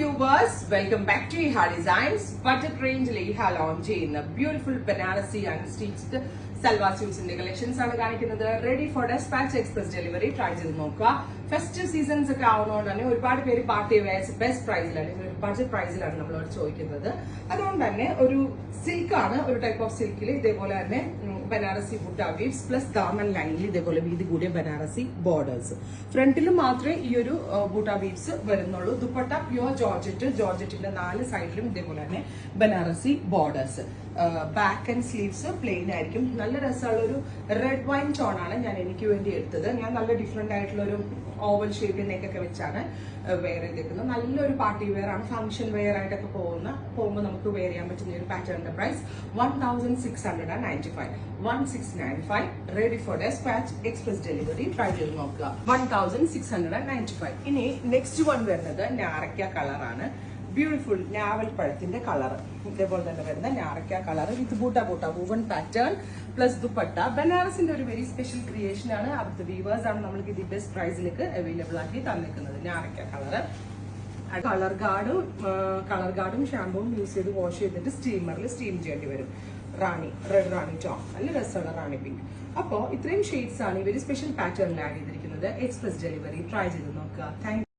viewers, welcome back to Iha Designs. Budget range Iha launch ചെയ്യുന്ന beautiful Banarasi unstitched salwar സ്യൂട്ട്സിന്റെ collections ആണ് കാണിക്കുന്നത്. Ready for despatch express delivery try ചെയ്ത് നോക്കുക. Festive seasons ഒക്കെ ആവുന്നതുകൊണ്ട് തന്നെ ഒരുപാട് പേര് പാർട്ടി വെയർസ് ബെസ്റ്റ് പ്രൈസിലാണ്, ഒരു ബഡ്ജറ്റ് പ്രൈസിലാണ് നമ്മളോട് ചോദിക്കുന്നത്. അതുകൊണ്ട് തന്നെ ഒരു സിൽക്കാണ്, ഒരു ടൈപ്പ് ഓഫ് സിൽക്കിൽ ഇതേപോലെ തന്നെ ബനാറസി ബുട്ട വീവ്സ് പ്ലസ് ദാമൻ ലൈനിൽ ഇതേപോലെ വീതി കൂടിയ ബനാറസി ബോർഡേഴ്സ്. ഫ്രണ്ടിലും മാത്രമേ ഈ ഒരു ബുട്ട വീവ്സ് വരുന്നുള്ളൂ. ദുപ്പട്ട പ്യുവർ ജോർജറ്റിന്റെ 4 സൈഡിലും ഇതേപോലെ തന്നെ Banarasi borders. Back and sleeves plain ആയിരിക്കും. നല്ല രസമുള്ള ഒരു റെഡ് വൈൻ ടോൺ ആണ് ഞാൻ എനിക്ക് വേണ്ടി എടുത്തത്. ഞാൻ നല്ല ഡിഫറെന്റ് ആയിട്ടുള്ള ഒരു ഓവൽ ഷേപ്പിൽ നെക്കൊക്കെ വെച്ചാണ് വെയർ ചെയ്തേക്കുന്നത്. നല്ലൊരു പാർട്ടി വെയർ ആണ്, ഫംഗ്ഷൻ വെയർ ആയിട്ടൊക്കെ പോകുമ്പോൾ നമുക്ക് വെയർ ചെയ്യാൻ പറ്റുന്ന ഒരു പാറ്റേണിന്റെ price 1695. 1695 ready for despatch express delivery try ചെയ്ത് നോക്കുക. 1695. ഇനി നെക്സ്റ്റ് വൺ വരുന്നത് ഞാറയ്ക്ക കളറാണ്. ബ്യൂട്ടിഫുൾ ഞാവൽ പഴത്തിന്റെ കളർ, ഇതേപോലെ തന്നെ വരുന്ന ഞാറയ്ക്ക colour with buta woven pattern plus dupatta. ബനാറസിന്റെ ഒരു വെരി സ്പെഷ്യൽ ക്രിയേഷൻ ആണ്. അവിടുത്തെ വീവേഴ്സ് ആണ് നമ്മൾക്ക് ഇത് ബെസ്റ്റ് പ്രൈസിലേക്ക് അവൈലബിൾ ആക്കി തന്നിരിക്കുന്നത്. ഞാറയ്ക്ക കളർ. കളർ ഗാർഡും ഷാമ്പുവും യൂസ് ചെയ്ത് വാഷ് ചെയ്തിട്ട് സ്റ്റീമറിൽ സ്റ്റീം ചെയ്യേണ്ടി വരും. റെഡ് റാണി ടോൺ, നല്ല രസമുള്ള റാണി പിങ്ക്. അപ്പോൾ ഇത്രയും ഷെയ്ഡ്സ് ആണ് ഈ വെരി സ്പെഷ്യൽ പാറ്റേണിൽ ആഡ് ചെയ്തിരിക്കുന്നത്. എക്സ്പ്രസ് ഡെലിവറി ട്രൈ ചെയ്ത് നോക്കുക. താങ്ക്